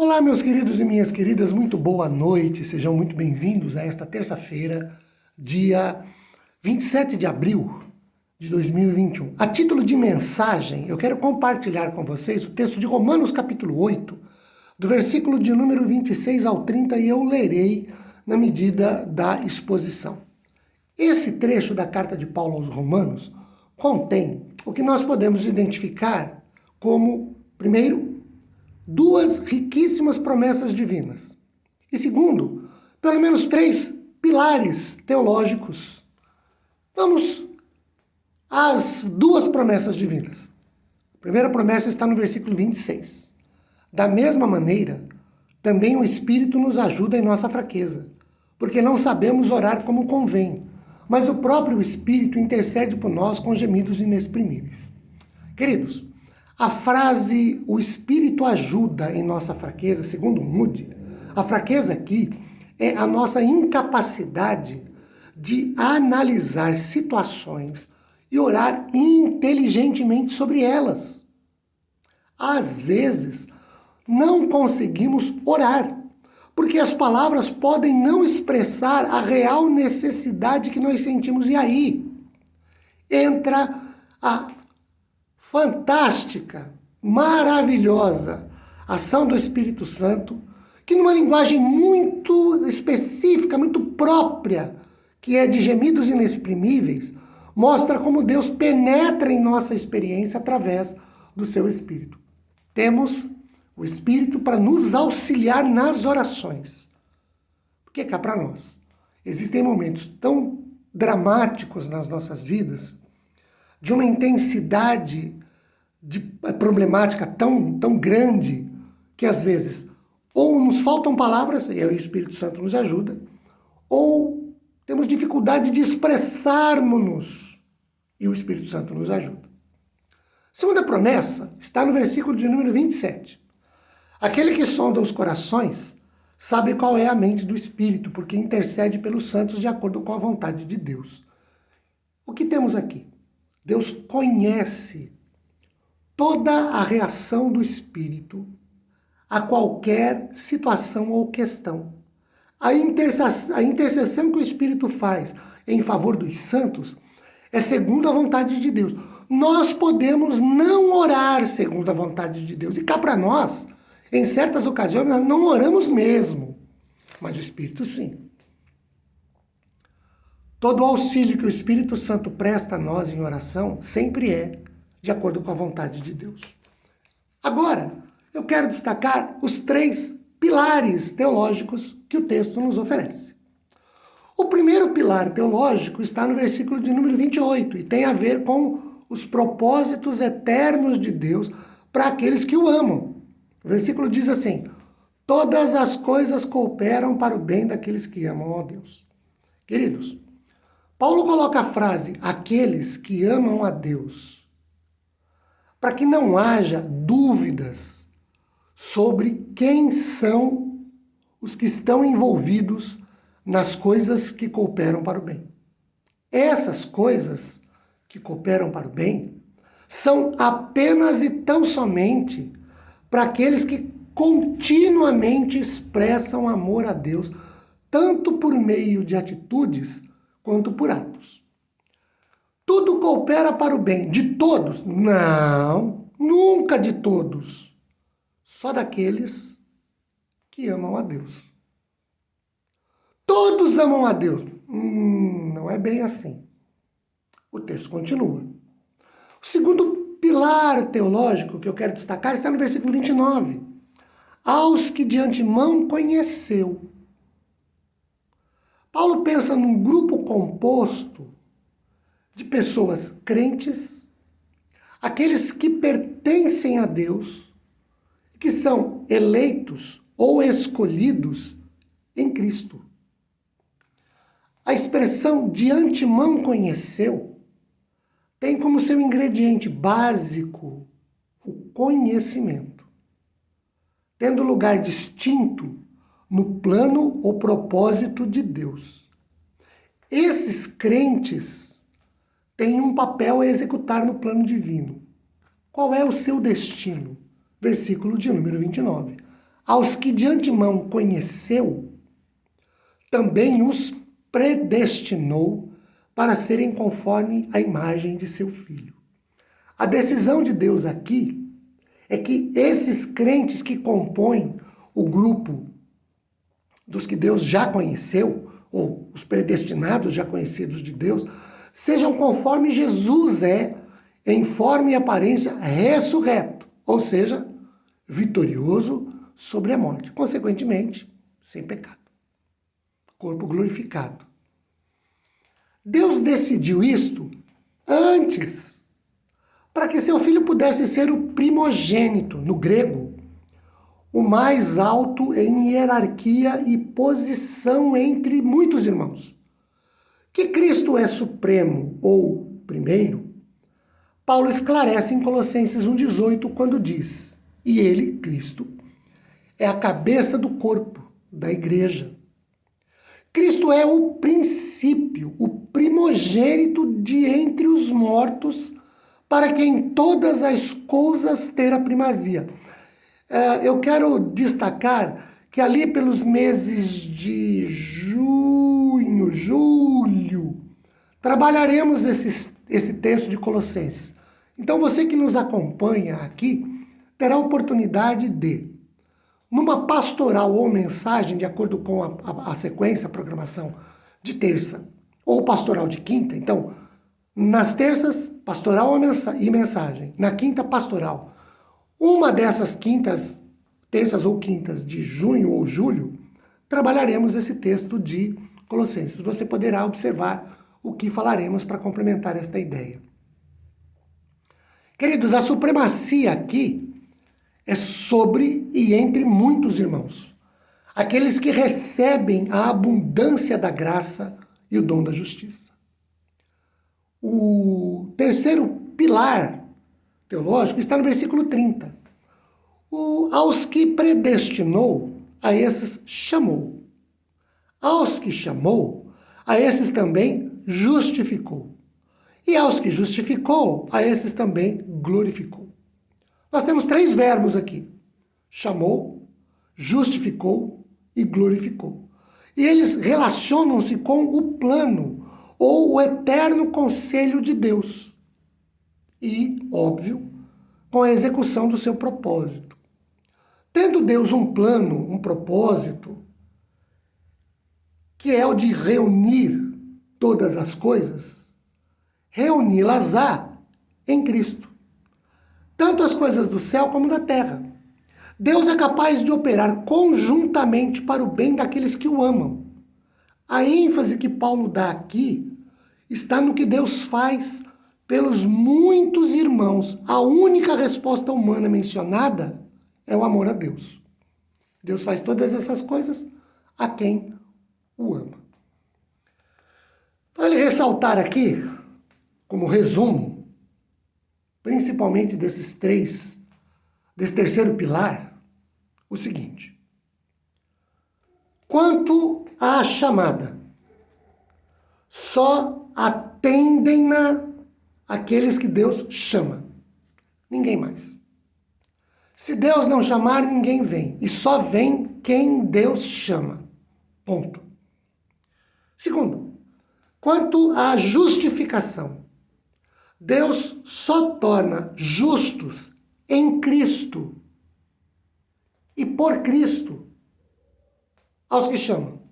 Olá, meus queridos e minhas queridas, muito boa noite, sejam muito bem-vindos a esta terça-feira, dia 27 de abril de 2021. A título de mensagem, eu quero compartilhar com vocês o texto de Romanos capítulo 8, do versículo de número 26 ao 30, e eu lerei na medida da exposição. Esse trecho da carta de Paulo aos Romanos contém o que nós podemos identificar como, primeiro, duas riquíssimas promessas divinas. E segundo, pelo menos três pilares teológicos. Vamos às duas promessas divinas. A primeira promessa está no versículo 26. Da mesma maneira, também o Espírito nos ajuda em nossa fraqueza, porque não sabemos orar como convém, mas o próprio Espírito intercede por nós com gemidos inexprimíveis. Queridos, a frase "o Espírito ajuda em nossa fraqueza", segundo Moody, a fraqueza aqui é a nossa incapacidade de analisar situações e orar inteligentemente sobre elas. Às vezes, não conseguimos orar, porque as palavras podem não expressar a real necessidade que nós sentimos. E aí entra a fantástica, maravilhosa ação do Espírito Santo, que numa linguagem muito específica, muito própria, que é de gemidos inexprimíveis, mostra como Deus penetra em nossa experiência através do seu Espírito. Temos o Espírito para nos auxiliar nas orações. Porque cá para nós existem momentos tão dramáticos nas nossas vidas, de uma intensidade de problemática tão grande, que às vezes ou nos faltam palavras, e aí o Espírito Santo nos ajuda, ou temos dificuldade de expressarmos-nos, e o Espírito Santo nos ajuda. A segunda promessa está no versículo de número 27. Aquele que sonda os corações sabe qual é a mente do Espírito, porque intercede pelos santos de acordo com a vontade de Deus. O que temos aqui? Deus conhece toda a reação do Espírito a qualquer situação ou questão. A intercessão que o Espírito faz em favor dos santos é segundo a vontade de Deus. Nós podemos não orar segundo a vontade de Deus. E cá para nós, em certas ocasiões, nós não oramos mesmo. Mas o Espírito sim. Todo o auxílio que o Espírito Santo presta a nós em oração sempre é de acordo com a vontade de Deus. Agora, eu quero destacar os três pilares teológicos que o texto nos oferece. O primeiro pilar teológico está no versículo de número 28 e tem a ver com os propósitos eternos de Deus para aqueles que o amam. O versículo diz assim: todas as coisas cooperam para o bem daqueles que amam a Deus. Queridos, Paulo coloca a frase "aqueles que amam a Deus" para que não haja dúvidas sobre quem são os que estão envolvidos nas coisas que cooperam para o bem. Essas coisas que cooperam para o bem são apenas e tão somente para aqueles que continuamente expressam amor a Deus, tanto por meio de atitudes quanto por atos. Tudo coopera para o bem de todos? Não, nunca de todos. Só daqueles que amam a Deus. Todos amam a Deus? Não é bem assim. O texto continua. O segundo pilar teológico que eu quero destacar está no versículo 29. Aos que de antemão conheceu. Paulo pensa num grupo composto de pessoas crentes, aqueles que pertencem a Deus, que são eleitos ou escolhidos em Cristo. A expressão "de antemão conheceu" tem como seu ingrediente básico o conhecimento, tendo lugar distinto no plano ou propósito de Deus. Esses crentes têm um papel a executar no plano divino. Qual é o seu destino? Versículo de número 29. aos que de antemão conheceu, também os predestinou para serem conforme a imagem de seu Filho. A decisão de Deus aqui é que esses crentes que compõem o grupo dos que Deus já conheceu, ou os predestinados já conhecidos de Deus, sejam conforme Jesus é, em forma e aparência ressurreto, ou seja, vitorioso sobre a morte, consequentemente, sem pecado. Corpo glorificado. Deus decidiu isto antes, para que seu filho pudesse ser o primogênito, no grego, o mais alto em hierarquia e posição entre muitos irmãos. Que Cristo é supremo ou primeiro, Paulo esclarece em Colossenses 1,18 quando diz: e ele, Cristo, é a cabeça do corpo, da igreja. Cristo é o princípio, o primogênito de entre os mortos, para que em todas as coisas ter a primazia. Eu quero destacar que ali pelos meses de junho, julho, trabalharemos esse texto de Colossenses. Então você que nos acompanha aqui terá a oportunidade de, numa pastoral ou mensagem, de acordo com a sequência, a programação de terça, ou pastoral de quinta, então, nas terças, pastoral e mensagem, na quinta, pastoral. Uma dessas quintas, terças ou quintas de junho ou julho, trabalharemos esse texto de Colossenses. Você poderá observar o que falaremos para complementar esta ideia. Queridos, a supremacia aqui é sobre e entre muitos irmãos. Aqueles que recebem a abundância da graça e o dom da justiça. O terceiro pilar teológico está no versículo 30. Aos que predestinou, a esses chamou. Aos que chamou, a esses também justificou. E aos que justificou, a esses também glorificou. Nós temos 3 verbos aqui: chamou, justificou e glorificou. E eles relacionam-se com o plano ou o eterno conselho de Deus. E, óbvio, com a execução do seu propósito. Tendo Deus um plano, um propósito, que é o de reunir todas as coisas, reuni-las-á em Cristo. Tanto as coisas do céu como da terra. Deus é capaz de operar conjuntamente para o bem daqueles que o amam. A ênfase que Paulo dá aqui está no que Deus faz pelos muitos irmãos. A única resposta humana mencionada é o amor a Deus. Deus faz todas essas coisas a quem o ama. Vale ressaltar aqui, como resumo, principalmente desse terceiro pilar, o seguinte: quanto à chamada, só atendem-na aqueles que Deus chama, ninguém mais. Se Deus não chamar, ninguém vem, e só vem quem Deus chama. Ponto. Segundo, quanto à justificação, Deus só torna justos em Cristo e por Cristo aos que chamam.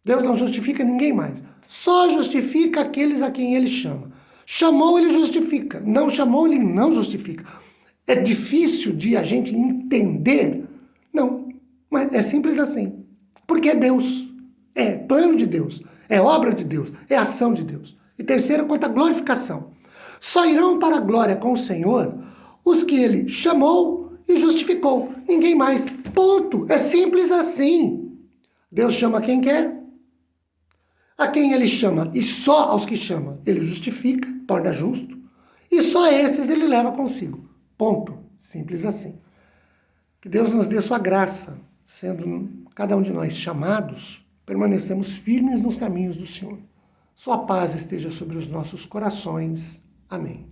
Deus não justifica ninguém mais. Só justifica aqueles a quem ele chama. Chamou, ele justifica. Não chamou, ele não justifica. É difícil de a gente entender? Não, mas é simples assim. Porque é Deus. É plano de Deus. É obra de Deus. É ação de Deus. E terceiro, quanto à glorificação. Só irão para a glória com o Senhor os que ele chamou e justificou. Ninguém mais. Ponto. É simples assim. Deus chama quem quer. A quem ele chama, e só aos que chama, ele justifica, torna justo. E só esses ele leva consigo. Ponto. Simples assim. Que Deus nos dê sua graça, sendo cada um de nós chamados, permanecemos firmes nos caminhos do Senhor. Sua paz esteja sobre os nossos corações. Amém.